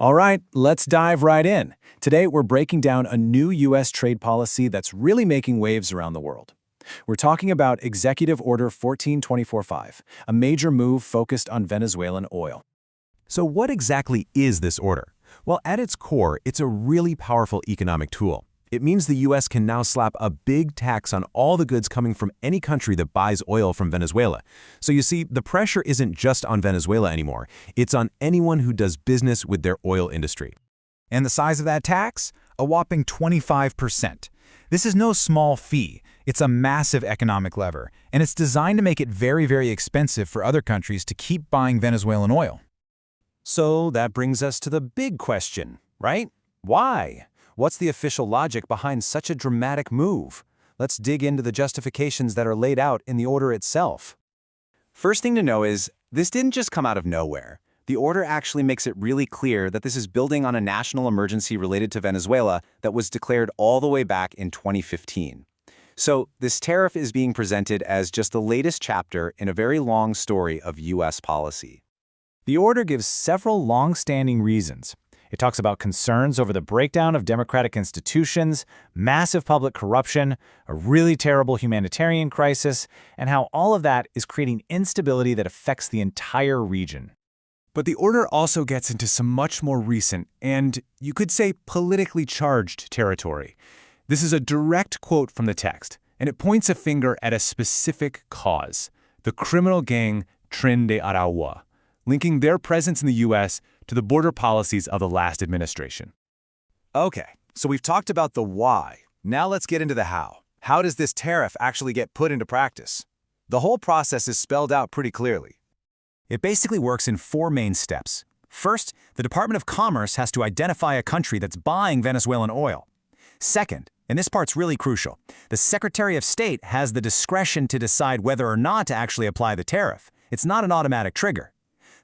All right, let's dive right in. Today, we're breaking down a new U.S. trade policy that's really making waves around the world. We're talking about Executive Order 14245, a major move focused on Venezuelan oil. So what exactly is this order? Well, at its core, it's a really powerful economic tool. It means the U.S. can now slap a big tax on all the goods coming from any country that buys oil from Venezuela. So you see, the pressure isn't just on Venezuela anymore. It's on anyone who does business with their oil industry. And the size of that tax? A whopping 25%. This is no small fee. It's a massive economic lever, and it's designed to make it very, very expensive for other countries to keep buying Venezuelan oil. So that brings us to the big question, right? Why? What's the official logic behind such a dramatic move? Let's dig into the justifications that are laid out in the order itself. First thing to know is, this didn't just come out of nowhere. The order actually makes it really clear that this is building on a national emergency related to Venezuela that was declared all the way back in 2015. So this tariff is being presented as just the latest chapter in a very long story of U.S. policy. The order gives several long-standing reasons. It talks about concerns over the breakdown of democratic institutions, massive public corruption, a really terrible humanitarian crisis, and how all of that is creating instability that affects the entire region. But the order also gets into some much more recent and, you could say, politically charged territory. This is a direct quote from the text, and it points a finger at a specific cause, the criminal gang Tren de Aragua, linking their presence in the U.S. to the border policies of the last administration. Okay, so we've talked about the why. Now let's get into the how. How does this tariff actually get put into practice? The whole process is spelled out pretty clearly. It basically works in four main steps. First, the Department of Commerce has to identify a country that's buying Venezuelan oil. Second, and this part's really crucial, the Secretary of State has the discretion to decide whether or not to actually apply the tariff. It's not an automatic trigger.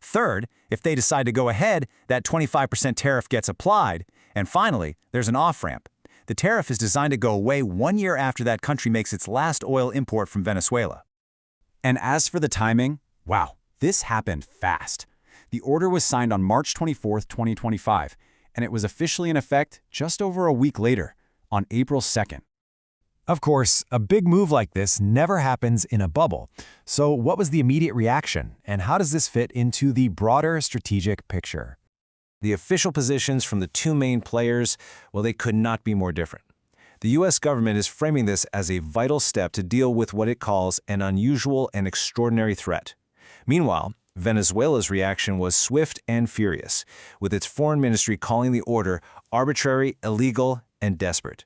Third, if they decide to go ahead, that 25% tariff gets applied. And finally, there's an off-ramp. The tariff is designed to go away 1 year after that country makes its last oil import from Venezuela. And as for the timing, wow, this happened fast. The order was signed on March 24, 2025, and it was officially in effect just over a week later, on April 2nd. Of course, a big move like this never happens in a bubble. So what was the immediate reaction, and how does this fit into the broader strategic picture? The official positions from the two main players, well, they could not be more different. The U.S. government is framing this as a vital step to deal with what it calls an unusual and extraordinary threat. Meanwhile, Venezuela's reaction was swift and furious, with its foreign ministry calling the order arbitrary, illegal, and desperate.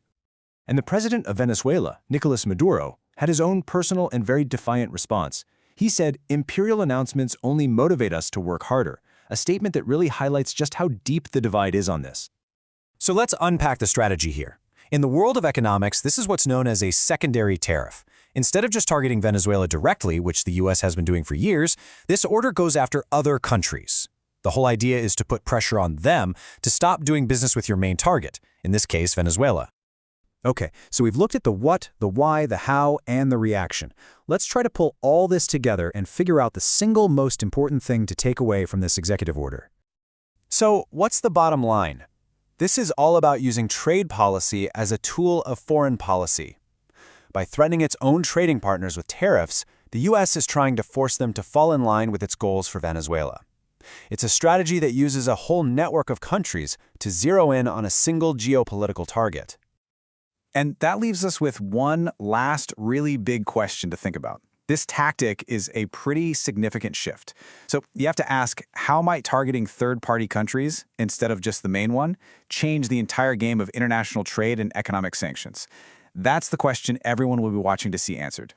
And the president of Venezuela, Nicolás Maduro, had his own personal and very defiant response. He said, "Imperial announcements only motivate us to work harder," a statement that really highlights just how deep the divide is on this. So let's unpack the strategy here. In the world of economics, this is what's known as a secondary tariff. Instead of just targeting Venezuela directly, which the U.S. has been doing for years, this order goes after other countries. The whole idea is to put pressure on them to stop doing business with your main target, in this case, Venezuela. Okay, so we've looked at the what, the why, the how, and the reaction. Let's try to pull all this together and figure out the single most important thing to take away from this executive order. So, what's the bottom line? This is all about using trade policy as a tool of foreign policy. By threatening its own trading partners with tariffs, the U.S. is trying to force them to fall in line with its goals for Venezuela. It's a strategy that uses a whole network of countries to zero in on a single geopolitical target. And that leaves us with one last really big question to think about. This tactic is a pretty significant shift. So you have to ask, how might targeting third-party countries, instead of just the main one, change the entire game of international trade and economic sanctions? That's the question everyone will be watching to see answered.